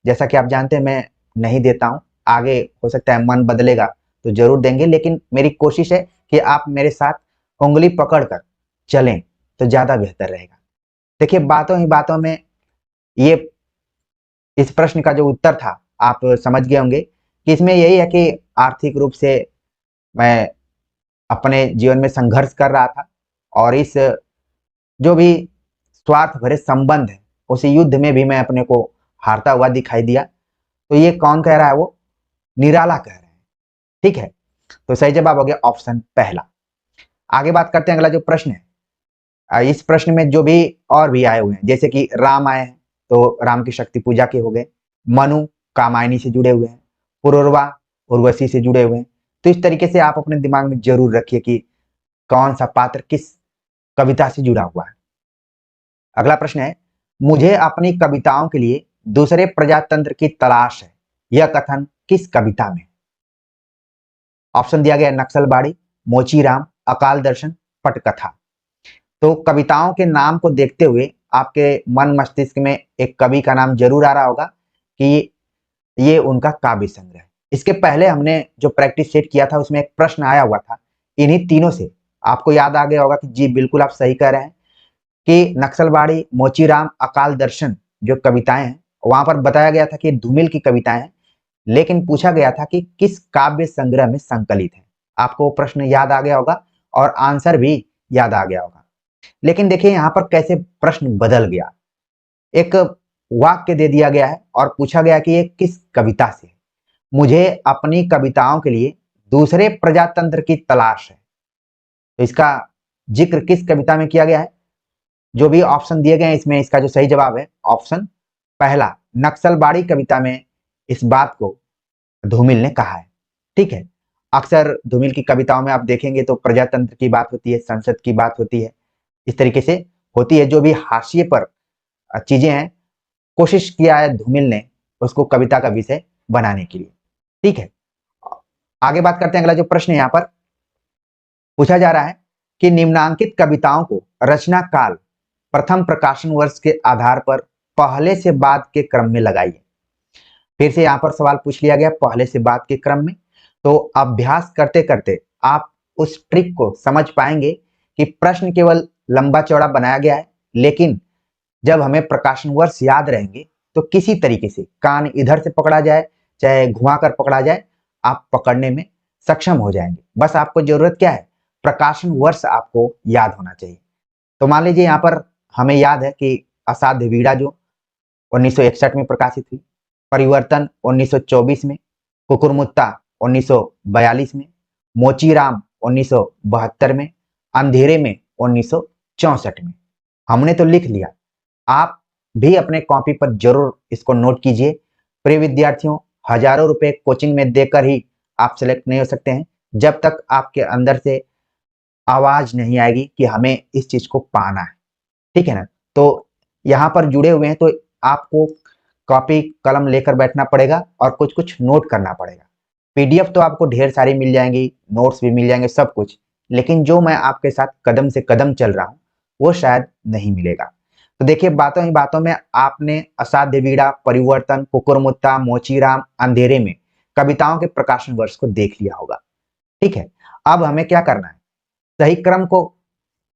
जैसा कि आप जानते हैं मैं नहीं देता हूं, आगे हो सकता है मन बदलेगा तो जरूर देंगे, लेकिन मेरी कोशिश है कि आप मेरे साथ उंगली पकड़कर चलें तो ज्यादा बेहतर रहेगा। देखिए बातों ही बातों में ये इस प्रश्न का जो उत्तर था आप समझ गए होंगे कि इसमें यही है कि आर्थिक रूप से मैं अपने जीवन में संघर्ष कर रहा था और इस जो भी स्वार्थ भरे संबंध है उस युद्ध में भी मैं अपने को हारता हुआ दिखाई दिया। तो ये कौन कह रहा है? वो निराला कह रहे हैं, ठीक है। तो सही जवाब हो गया ऑप्शन पहला। आगे बात करते हैं, अगला जो प्रश्न है इस प्रश्न में जो भी और भी आए हुए हैं जैसे कि राम आए हैं तो राम की शक्ति पूजा के हो गए, मनु कामायनी से जुड़े हुए हैं, पुरुरवा उर्वशी से जुड़े हुए हैं। तो इस तरीके से आप अपने दिमाग में जरूर रखिए कि कौन सा पात्र किस कविता से जुड़ा हुआ है। अगला प्रश्न है मुझे अपनी कविताओं के लिए दूसरे प्रजातंत्र की तलाश है, यह कथन किस कविता में? ऑप्शन दिया गया नक्सलबाड़ी, मोचीराम, अकाल दर्शन, पटकथा। तो कविताओं के नाम को देखते हुए आपके मन मस्तिष्क में एक कवि का नाम जरूर आ रहा होगा कि ये उनका काव्य संग्रह है। इसके पहले हमने जो प्रैक्टिस सेट किया था उसमें एक प्रश्न आया हुआ था इन्हीं तीनों से, आपको याद आ गया होगा कि जी बिल्कुल आप सही कह रहे हैं, कि नक्सलबाड़ी, मोचीराम, अकाल दर्शन जो कविताएं हैं, वहां पर बताया गया था कि धूमिल की कविताएं हैं, लेकिन पूछा गया था कि किस काव्य संग्रह में संकलित है। आपको प्रश्न याद आ गया होगा और आंसर भी याद आ गया होगा। लेकिन देखिए यहाँ पर कैसे प्रश्न बदल गया। एक वाक्य दे दिया गया है और पूछा गया कि ये किस कविता से है। मुझे अपनी कविताओं के लिए दूसरे प्रजातंत्र की तलाश है। तो इसका जिक्र किस कविता में किया गया है? जो भी ऑप्शन दिए गए हैं इसमें इसका जो सही जवाब है ऑप्शन पहला, नक्सलबाड़ी कविता में इस बात को धूमिल ने कहा है। ठीक है, अक्सर धूमिल की कविताओं में आप देखेंगे तो प्रजातंत्र की बात होती है, संसद की बात होती है, इस तरीके से होती है। जो भी हाशिए पर चीजें हैं, कोशिश किया है धूमिल ने उसको कविता का विषय बनाने के लिए। ठीक है, आगे बात करते हैं। अगला जो प्रश्न यहाँ पर पूछा जा रहा है कि निम्नांकित कविताओं को रचना काल, प्रथम प्रकाशन वर्ष के आधार पर पहले से बाद के क्रम में लगाइए। फिर से यहाँ पर सवाल पूछ लिया गया पहले से बाद के क्रम में। तो अभ्यास करते करते आप उस ट्रिक को समझ पाएंगे कि प्रश्न केवल लंबा चौड़ा बनाया गया है, लेकिन जब हमें प्रकाशन वर्ष याद रहेंगे तो किसी तरीके से कान इधर से पकड़ा जाए चाहे घुमाकर पकड़ा जाए, आप पकड़ने में सक्षम हो जाएंगे। बस आपको जरूरत क्या है? प्रकाशन वर्ष आपको याद होना चाहिए। तो मान लीजिए यहाँ पर हमें याद है कि असाध्य वीणा जो 1961 में प्रकाशित हुई, परिवर्तन 1924 में, कुकुरमुत्ता 1942 में, मोचीराम 1972 में, अंधेरे में 1964 में। हमने तो लिख लिया, आप भी अपने कॉपी पर जरूर इसको नोट कीजिए। प्रिय विद्यार्थियों, हजारों रुपए कोचिंग में देकर ही आप सिलेक्ट नहीं हो सकते हैं जब तक आपके अंदर से आवाज नहीं आएगी कि हमें इस चीज को पाना है। ठीक है ना? तो यहाँ पर जुड़े हुए हैं तो आपको कॉपी कलम लेकर बैठना पड़ेगा और कुछ कुछ नोट करना पड़ेगा। पीडीएफ तो आपको ढेर सारी मिल जाएंगी, नोट्स भी मिल जाएंगे, सब कुछ, लेकिन जो मैं आपके साथ कदम से कदम चल रहा हूँ वो शायद नहीं मिलेगा। तो देखिए, बातों ही बातों में आपने असाध्य वीणा, परिवर्तन, कुकुरमुत्ता, मोचीराम, अंधेरे में कविताओं के प्रकाशन वर्ष को देख लिया होगा। ठीक है, अब हमें क्या करना है? सही क्रम को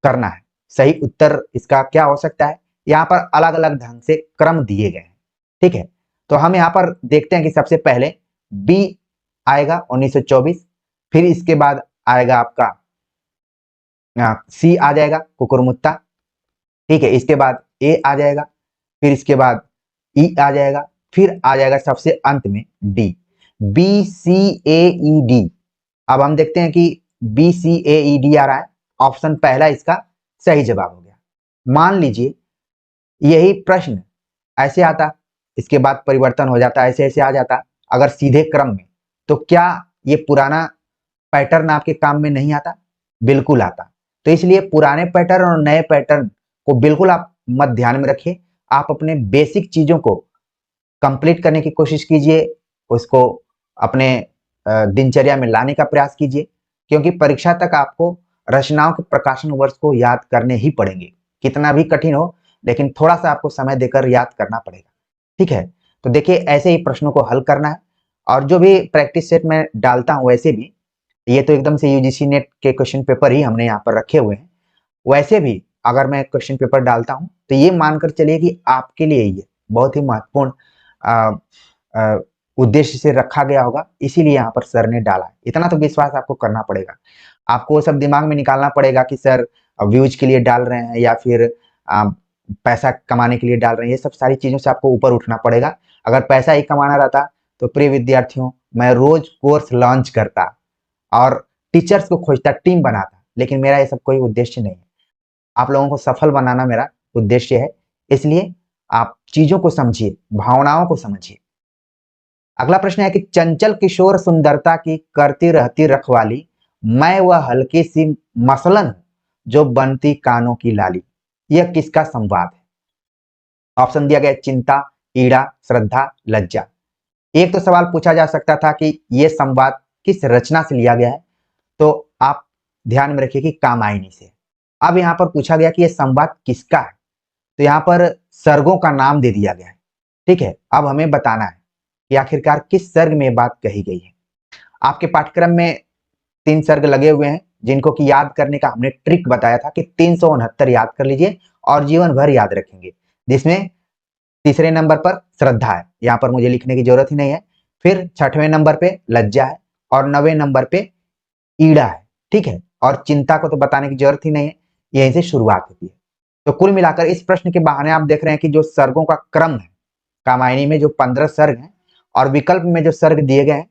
करना है। सही उत्तर इसका क्या हो सकता है? यहाँ पर अलग अलग ढंग से क्रम दिए गए हैं। ठीक है, तो हम यहाँ पर देखते हैं कि सबसे पहले बी आएगा 1924, फिर इसके बाद आएगा आपका सी आ जाएगा कुकुरमुत्ता। ठीक है, इसके बाद ए आ जाएगा, फिर इसके बाद ई आ जाएगा, फिर आ जाएगा सबसे अंत में डी। बी सी ए ई डी। अब हम देखते हैं कि बी सी ए ई डी आ रहा है, ऑप्शन पहला इसका सही जवाब हो गया। मान लीजिए यही प्रश्न ऐसे आता, इसके बाद परिवर्तन हो जाता, ऐसे ऐसे आ जाता अगर सीधे क्रम में, तो क्या ये पुराना पैटर्न आपके काम में नहीं आता? बिल्कुल आता। तो इसलिए पुराने पैटर्न और नए पैटर्न को बिल्कुल आप मत ध्यान में रखिए। आप अपने बेसिक चीजों को कंप्लीट करने की कोशिश कीजिए, उसको अपने दिनचर्या में लाने का प्रयास कीजिए, क्योंकि परीक्षा तक आपको रचनाओं के प्रकाशन वर्ष को याद करने ही पड़ेंगे। कितना भी कठिन हो, लेकिन थोड़ा सा आपको समय देकर याद करना पड़ेगा। ठीक है, तो देखिए ऐसे ही प्रश्नों को हल करना है। और जो भी प्रैक्टिस सेट में डालता हूँ, वैसे भी ये तो एकदम से यूजीसी नेट के क्वेश्चन पेपर ही हमने यहाँ पर रखे हुए हैं, वैसे भी अगर मैं क्वेश्चन पेपर डालता हूँ तो ये मानकर चलिए कि आपके लिए ये बहुत ही महत्वपूर्ण उद्देश्य से रखा गया होगा, इसीलिए यहाँ पर सर ने डाला। इतना तो विश्वास आपको करना पड़ेगा। आपको वो सब दिमाग में निकालना पड़ेगा कि सर व्यूज के लिए डाल रहे हैं या फिर पैसा कमाने के लिए डाल रहे हैं। ये सब सारी चीजों से आपको ऊपर उठना पड़ेगा। अगर पैसा ही कमाना रहता तो प्रिय विद्यार्थियों, मैं रोज कोर्स लॉन्च करता और टीचर्स को खोजता, टीम बनाता, लेकिन मेरा ये सब कोई उद्देश्य नहीं है। आप लोगों को सफल बनाना मेरा उद्देश्य है, इसलिए आप चीजों को समझिए, भावनाओं को समझिए। अगला प्रश्न है कि चंचल किशोर सुंदरता की करती रहती रखवाली, मैं वह हल्की सी मसलन जो बनती कानों की लाली। यह किसका संवाद है? ऑप्शन दिया गया चिंता, ईड़ा, श्रद्धा, लज्जा। एक तो सवाल पूछा जा सकता था कि यह संवाद किस रचना से लिया गया है, तो आप ध्यान में रखिए कि कामायनी से। अब यहाँ पर पूछा गया कि यह संवाद किसका है, तो यहाँ पर सर्गों का नाम दे दिया गया है। ठीक है, अब हमें बताना है कि आखिरकार किस सर्ग में बात कही गई है। आपके पाठ्यक्रम में 3 सर्ग लगे हुए हैं, जिनको कि याद करने का हमने ट्रिक बताया था कि 369 याद कर लीजिए और जीवन भर याद रखेंगे, जिसमें तीसरे नंबर पर श्रद्धा है, यहाँ पर मुझे लिखने की जरूरत ही नहीं है। फिर छठवें नंबर पे लज्जा है और 9वें नंबर पे ईड़ा है, ठीक है। और चिंता को तो बताने की जरूरत ही नहीं है, यहीं से शुरुआत होती है। तो कुल मिलाकर इस प्रश्न के बहाने आप देख रहे हैं कि जो सर्गों का क्रम है, कामायनी में जो 15 सर्ग हैं और विकल्प में जो सर्ग दिए गए हैं,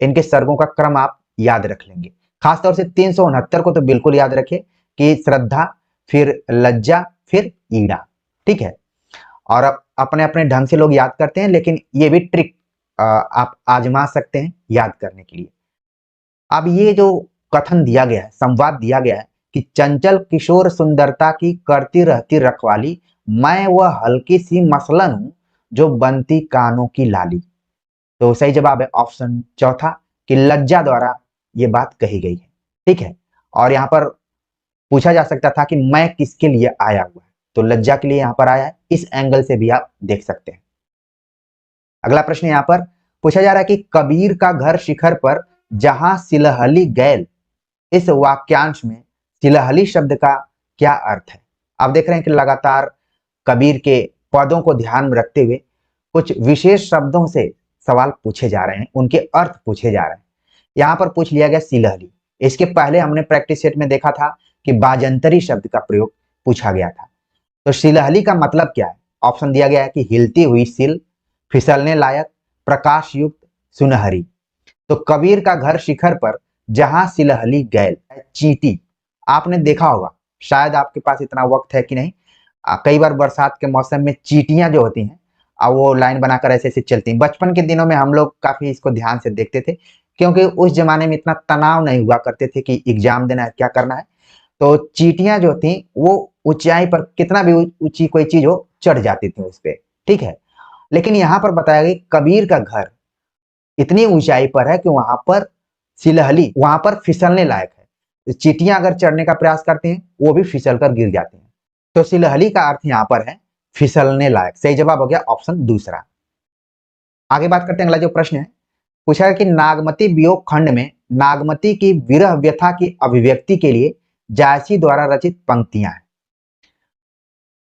इनके सर्गों का क्रम आप याद रख लेंगे। खासतौर से 369 को तो बिल्कुल याद रखिए कि श्रद्धा, फिर लज्जा, फिर ईड़ा, ठीक है। और अब अपने अपने ढंग से लोग याद करते हैं, लेकिन ये भी ट्रिक आप आजमा सकते हैं याद करने के लिए। अब ये जो कथन दिया गया है, संवाद दिया गया है कि चंचल किशोर सुंदरता की करती रहती रखवाली, मैं वह हल्की सी मसलन हूं जो बनती कानों की लाली। तो सही जवाब है ऑप्शन चौथा कि लज्जा द्वारा ये बात कही गई है, ठीक है। और यहाँ पर पूछा जा सकता था कि मैं किसके लिए आया हुआ है, तो लज्जा के लिए यहाँ पर आया है, इस एंगल से भी आप देख सकते हैं। अगला प्रश्न यहाँ पर पूछा जा रहा है कि कबीर का घर शिखर पर जहां सिलहली गैल, इस वाक्यांश में सिलहली शब्द का क्या अर्थ है। आप देख रहे हैं कि लगातार कबीर के पदों को ध्यान में रखते हुए कुछ विशेष शब्दों से सवाल पूछे जा रहे हैं, उनके अर्थ पूछे जा रहे हैं। यहाँ पर पूछ लिया गया सिलहली। इसके पहले हमने प्रैक्टिस सेट में देखा था कि बाजंतरी शब्द का प्रयोग पूछा गया था। तो सिलहली का मतलब क्या है? ऑप्शन दिया गया है कि हिलती हुई सिल, फिसलने लायक, प्रकाश युक्त, सुनहरी। तो कबीर का घर शिखर पर जहां सिलहली गैल, चींटी। आपने देखा होगा, शायद आपके पास इतना वक्त है कि नहीं, कई बार बरसात के मौसम में चींटियां जो होती हैं वो लाइन बनाकर ऐसे ऐसे चलती हैं। बचपन के दिनों में हम लोग काफी इसको ध्यान से देखते थे, क्योंकि उस जमाने में इतना तनाव नहीं हुआ करते थे कि एग्जाम देना है, क्या करना है। तो चींटियां जो थी वो ऊंचाई पर कितना भी ऊंची कोई चीज हो चढ़ जाती थी उस पर, ठीक है। लेकिन यहाँ पर बताया गया कबीर का घर इतनी ऊंचाई पर है कि वहां पर सिलहली, वहां पर फिसलने लायक है। चींटियां अगर चढ़ने का प्रयास करते हैं वो भी फिसल कर गिर जाती हैं। तो सिलहली का अर्थ यहाँ पर है फिसलने लायक। सही जवाब हो गया ऑप्शन दूसरा। आगे बात करते हैं, अगला जो प्रश्न है पूछा है कि नागमती वियोग खंड में नागमती की विरह व्यथा की अभिव्यक्ति के लिए जायसी द्वारा रचित पंक्तियां हैं।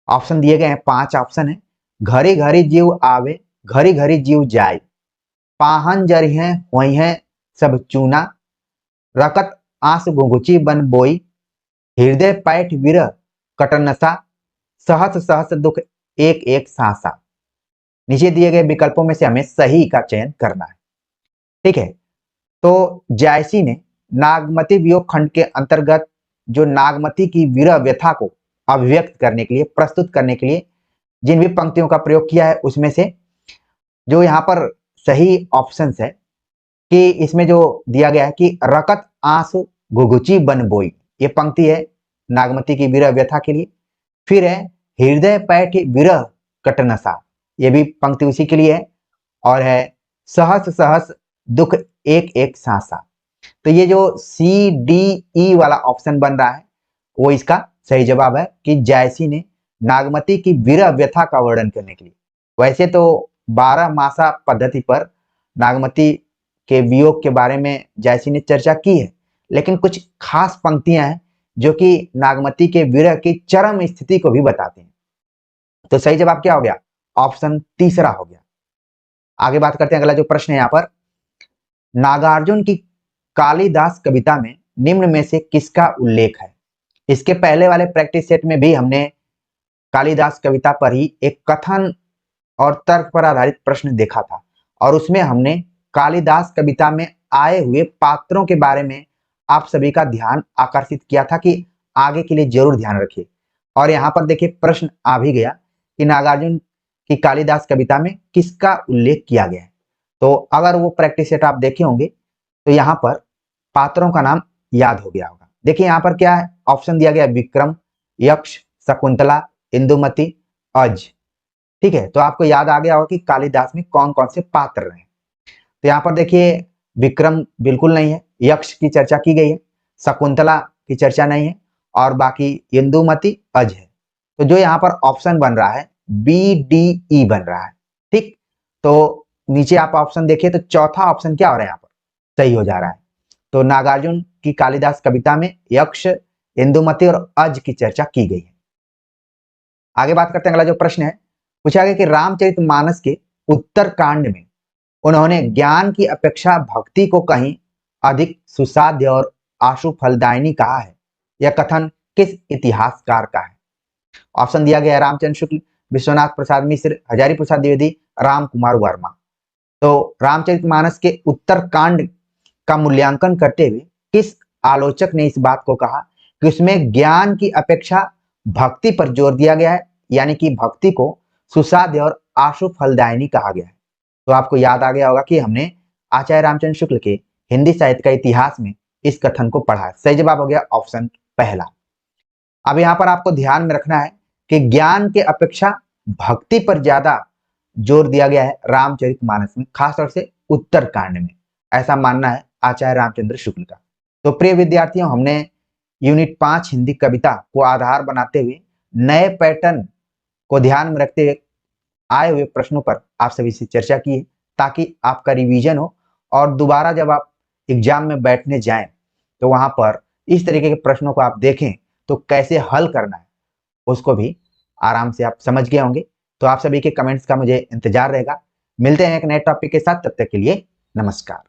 ऑप्शन दिए गए हैं, 5 ऑप्शन है। घरी घरी जीव आवे, घरी घरी जीव जाए, पाहन जरी है वही है सब चूना, रकत आस घुघुची बन बोई, हृदय पैठ विरह कटनसा, सहस सहस दुख एक एक सासा। नीचे दिए गए विकल्पों में से हमें सही का चयन करना है, ठीक है। तो जायसी ने नागमती वियोग खंड के अंतर्गत जो नागमती की विरह व्यथा को अभिव्यक्त करने के लिए, प्रस्तुत करने के लिए जिन भी पंक्तियों का प्रयोग किया है, उसमें से जो यहाँ पर सही ऑप्शन है कि इसमें जो दिया गया है कि रकत आंसू घुघुची बन बोई, ये पंक्ति है नागमती की विरह व्यथा के लिए। फिर है हृदय पैठ विरह कटनसा, ये भी पंक्ति उसी के लिए है। और है सहस सहस दुख एक एक सांसा। तो ये जो सी डी ई वाला ऑप्शन बन रहा है वो इसका सही जवाब है कि जायसी ने नागमती की विरह व्यथा का वर्णन करने के लिए, वैसे तो 12 मासा पद्धति पर नागमती के वियोग के बारे में जायसी ने चर्चा की है, लेकिन कुछ खास पंक्तियां हैं जो कि नागमती के विरह की चरम स्थिति को भी बताती हैं। तो सही जवाब क्या हो गया? ऑप्शन तीसरा हो गया। आगे बात करते हैं, अगला जो प्रश्न है यहाँ पर, नागार्जुन की कालिदास कविता में निम्न में से किसका उल्लेख है। इसके पहले वाले प्रैक्टिस सेट में भी हमने कालिदास कविता पर ही एक कथन और तर्क पर आधारित प्रश्न देखा था, और उसमें हमने कालिदास कविता में आए हुए पात्रों के बारे में आप सभी का ध्यान आकर्षित किया था कि आगे के लिए जरूर ध्यान रखिए। और यहाँ पर देखिए प्रश्न आ भी गया कि नागार्जुन की कालिदास कविता में किसका उल्लेख किया गया है। तो अगर वो प्रैक्टिस सेट आप देखे होंगे तो यहाँ पर पात्रों का नाम याद हो गया होगा। देखिए यहाँ पर क्या है, ऑप्शन दिया गया विक्रम, यक्ष, शकुंतला, इंदुमती, अज, ठीक है। तो आपको याद आ गया होगा कि कालिदास में कौन कौन से पात्र रहे। तो यहाँ पर देखिए विक्रम बिल्कुल नहीं है, यक्ष की चर्चा की गई है, शकुंतला की चर्चा नहीं है, और बाकी इंदुमती, अज है। तो जो यहाँ पर ऑप्शन बन रहा है बी डी ई बन रहा है, ठीक। तो नीचे आप ऑप्शन देखिए तो चौथा ऑप्शन क्या हो रहा है, यहाँ पर सही हो जा रहा है। तो नागार्जुन की कालिदास कविता में यक्ष, इंदुमती और अज की चर्चा की गई है। आगे बात करते हैं। अगला जो प्रश्न है पूछा गया कि रामचरितमानस के उत्तरकांड में उन्होंने ज्ञान की अपेक्षा भक्ति को कहीं अधिक सुसाध्य और आशु फलदायिनी कहा है। यह कथन किस इतिहासकार का है? ऑप्शन दिया गया है रामचंद्र शुक्ल, विश्वनाथ प्रसाद मिश्र, हजारी प्रसाद द्विवेदी, राम कुमार वर्मा। तो रामचरितमानस के उत्तरकांड का मूल्यांकन करते हुए किस आलोचक ने इस बात को कहा कि उसमें ज्ञान की अपेक्षा भक्ति पर जोर दिया गया है, यानी कि भक्ति को सुसाध्य और आशु फलदायिनी कहा गया है। तो आपको याद आ गया होगा कि हमने आचार्य रामचंद्र शुक्ल के हिंदी साहित्य का इतिहास में इस कथन को पढ़ा है। सही जवाब हो गया ऑप्शन पहला। अब यहाँ पर आपको ध्यान में रखना है कि ज्ञान के अपेक्षा भक्ति पर ज्यादा जोर दिया गया है रामचरितमानस में, खासतौर से उत्तरकांड में, ऐसा मानना है आचार्य रामचंद्र शुक्ल का। तो प्रिय विद्यार्थियों, हमने यूनिट 5 हिंदी कविता को आधार बनाते हुए नए पैटर्न को ध्यान में रखते हुए आए हुए प्रश्नों पर आप सभी से चर्चा की है, ताकि आपका रिवीजन हो और दोबारा जब आप एग्जाम में बैठने जाएं तो वहां पर इस तरीके के प्रश्नों को आप देखें तो कैसे हल करना है उसको भी आराम से आप समझ गए होंगे। तो आप सभी के कमेंट्स का मुझे इंतजार रहेगा। मिलते हैं एक नए टॉपिक के साथ, तब तक के लिए नमस्कार।